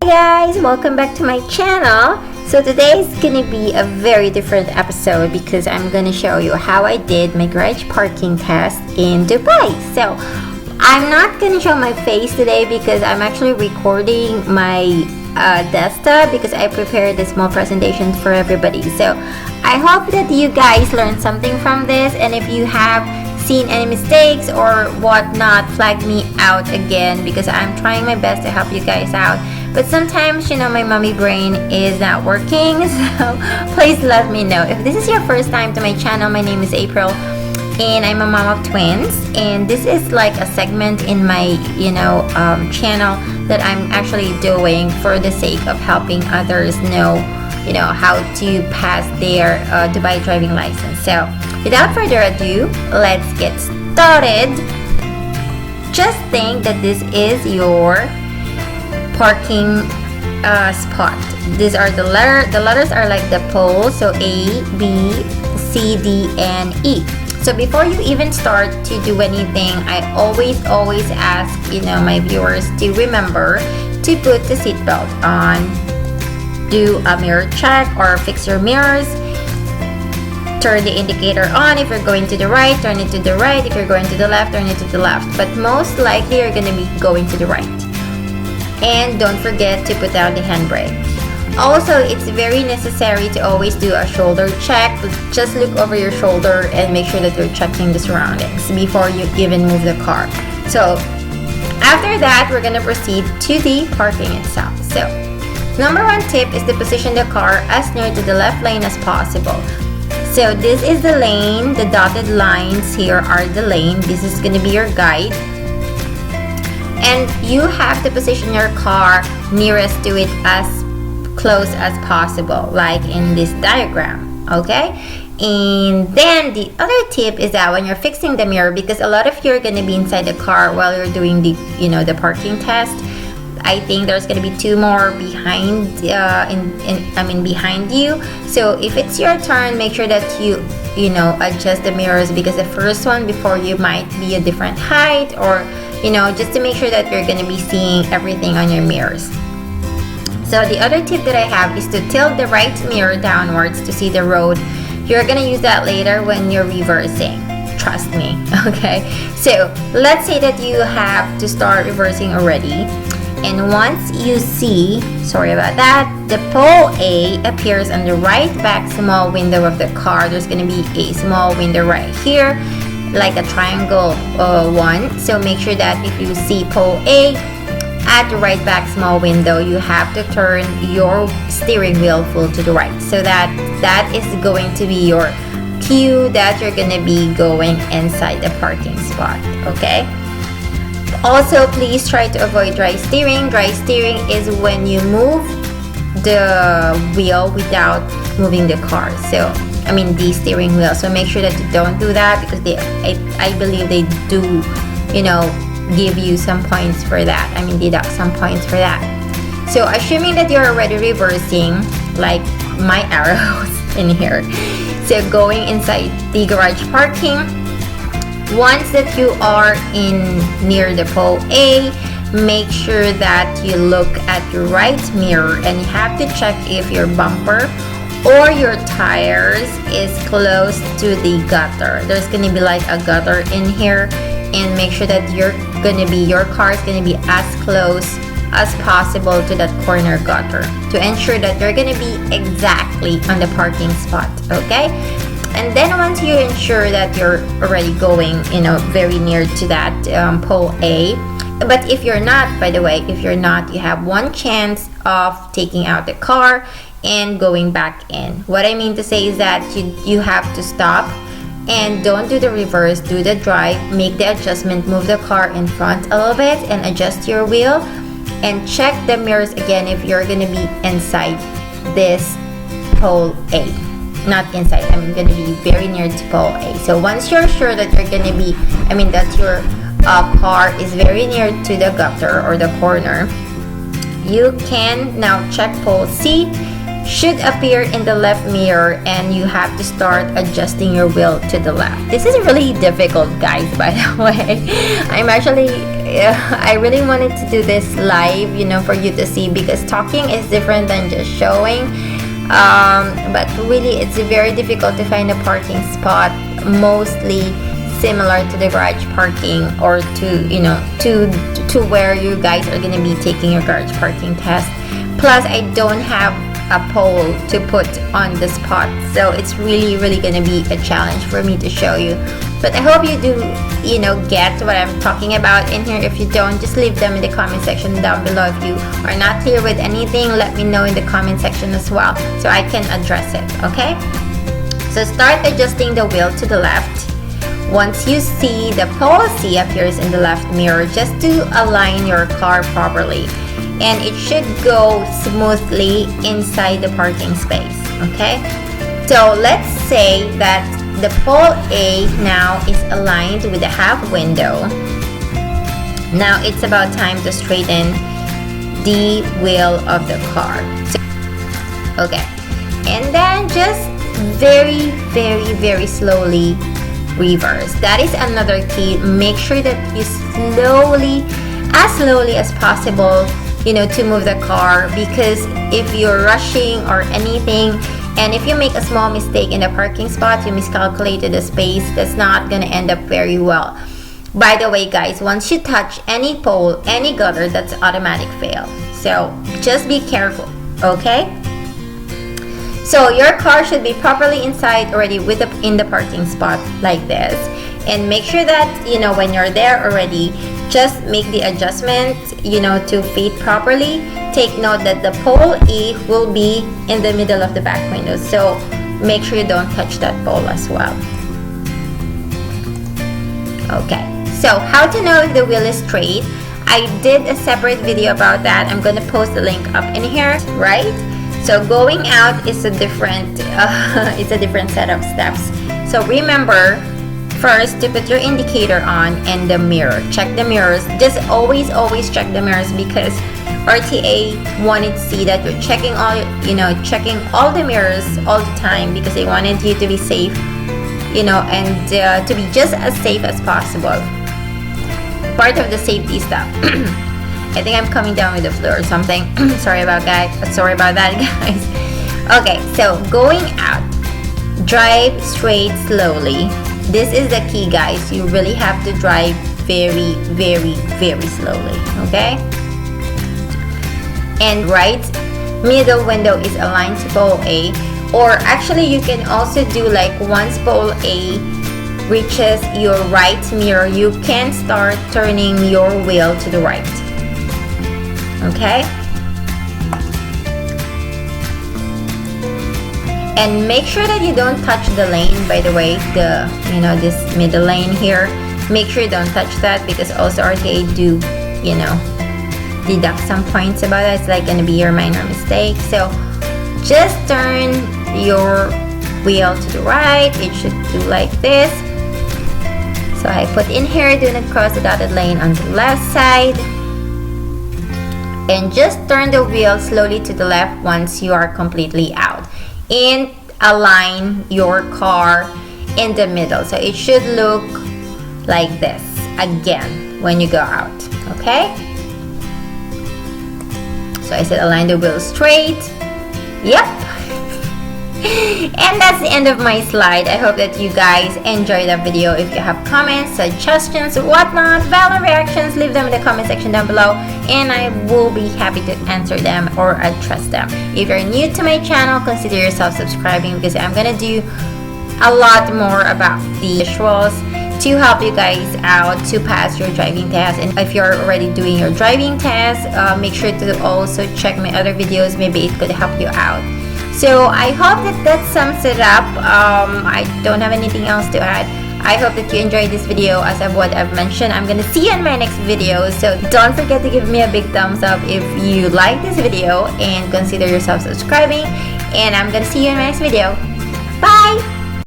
Hi guys, welcome back to my channel. So today is gonna be a very different episode because I'm gonna show you how I did my garage parking test in Dubai. So I'm not gonna show my face today because I'm actually recording my desktop because I prepared a small presentation for everybody. So I hope that you guys learned something from this, and if you have seen any mistakes or whatnot, flag me out again because I'm trying my best to help you guys out. But sometimes, my mommy brain is not working, so please let me know. If this is your first time to my channel, my name is April, and I'm a mom of twins, and this is like a segment in my, channel that I'm actually doing for the sake of helping others know, how to pass their Dubai driving license. So, without further ado, let's get started. Just think that this is your parking spot. These are the letters are like the poles, so A, B, C, D, and E. So before you even start to do anything, I always ask my viewers to remember to put the seatbelt on, do a mirror check or fix your mirrors, turn the indicator on. If you're going to the right, turn it to the right. If you're going to the left, turn it to the left, but most likely you're going to be going to the right. And don't forget to put down the handbrake. Also, it's very necessary to always do a shoulder check. Just look over your shoulder and make sure that you're checking the surroundings before you even move the car. So after that, we're gonna proceed to the parking itself. So number one tip is to position the car as near to the left lane as possible. So this is the lane. The dotted lines here are the lane. This is gonna be your guide. And you have to position your car nearest to it as close as possible, like in this diagram, okay? And then the other tip is that when you're fixing the mirror, because a lot of you are going to be inside the car while you're doing the, the parking test. I think there's going to be two more behind, behind you. So if it's your turn, make sure that you adjust the mirrors, because the first one before you might be a different height, or just to make sure that you're going to be seeing everything on your mirrors. So the other tip that I have is to tilt the right mirror downwards to see the road. You're going to use that later when you're reversing. Trust me, okay? So let's say that you have to start reversing already. And once you see, sorry about that, the pole A appears on the right back small window of the car. There's going to be a small window right here, like a triangle one. So make sure that if you see pole A at the right back small window, you have to turn your steering wheel full to the right. So that is going to be your cue that you're going to be going inside the parking spot, okay? Also, please try to avoid dry steering. Dry steering is when you move the wheel without moving the car. So the steering wheel. So make sure that you don't do that, because I believe they do, give you some points for that. Deduct some points for that. So assuming that you're already reversing, like my arrows in here. So going inside the garage parking, once that you are near the pole A, make sure that you look at your right mirror, and you have to check if your bumper or your tires is close to the gutter. There's gonna be like a gutter in here, and make sure that your car is gonna be as close as possible to that corner gutter to ensure that you're gonna be exactly on the parking spot, okay? And then once you ensure that you're already going, very near to that pole A. But if you're not, by the way, you have one chance of taking out the car and going back in. What I mean to say is that you have to stop and don't do the reverse, do the drive, make the adjustment, move the car in front a little bit and adjust your wheel, and check the mirrors again if you're gonna be inside this pole A. Not inside, I'm gonna be very near to pole A. So once you're sure that you're gonna be, that your car is very near to the gutter or the corner, you can now check pole C should appear in the left mirror, and you have to start adjusting your wheel to the left. This is really difficult, guys, by the way. I really wanted to do this live, for you to see, because talking is different than just showing. But really, it's very difficult to find a parking spot mostly similar to the garage parking, or to where you guys are gonna be taking your garage parking test. Plus, I don't have a pole to put on the spot, so it's really gonna be a challenge for me to show you. But I hope you do get what I'm talking about in here. If you don't, just leave them in the comment section down below. If you are not clear with anything, let me know in the comment section as well, so I can address it. Okay, so start adjusting the wheel to the left. Once you see the policy appears in the left mirror, just to align your car properly, and it should go smoothly inside the parking space. Okay, so let's say that the pole A now is aligned with the half window. Now it's about time to straighten the wheel of the car. Okay, and then just very slowly reverse. That is another key. Make sure that you slowly as possible, to move the car, because if you're rushing or anything, and if you make a small mistake in the parking spot, you miscalculated the space, that's not gonna end up very well. By the way, guys, once you touch any pole, any gutter, that's automatic fail. So just be careful, okay? So your car should be properly inside already in the parking spot like this. And make sure that, when you're there already, just make the adjustment, to fit properly. Take note that the pole E will be in the middle of the back window, so make sure you don't touch that pole as well. Okay, so how to know if the wheel is straight? I did a separate video about that. I'm gonna post the link up in here, right? So going out is a different set of steps. So remember, first, to put your indicator on and the mirror. Check the mirrors. Just always check the mirrors, because RTA wanted to see that you're checking all the mirrors all the time, because they wanted you to be safe, and to be just as safe as possible. Part of the safety stuff. I think I'm coming down with the flu or something. Sorry about that, guys. Okay, so going out, drive straight slowly. This is the key, guys. You really have to drive very slowly, okay? And right middle window is aligned to pole A, or actually you can also do like once pole A reaches your right mirror, you can start turning your wheel to the right, okay? And make sure that you don't touch the lane, by the way, this middle lane here. Make sure you don't touch that, because also RTA do, deduct some points about it. It's like gonna be your minor mistake. So just turn your wheel to the right. It should do like this. So I put in here, do not cross the dotted lane on the left side. And just turn the wheel slowly to the left once you are completely out. And align your car in the middle, so it should look like this again when you go out, okay? So I said align the wheel straight. Yep. And that's the end of my slide. I hope that you guys enjoyed that video. If you have comments, suggestions, whatnot, valid reactions, leave them in the comment section down below, and I will be happy to answer them or address them. If you're new to my channel, consider yourself subscribing, because I'm gonna do a lot more about the visuals to help you guys out to pass your driving test. And if you're already doing your driving test, make sure to also check my other videos. Maybe it could help you out. So I hope that sums it up. I don't have anything else to add. I hope that you enjoyed this video. As of what I've mentioned, I'm gonna see you in my next video. So don't forget to give me a big thumbs up if you like this video, and consider yourself subscribing. And I'm gonna see you in my next video. Bye!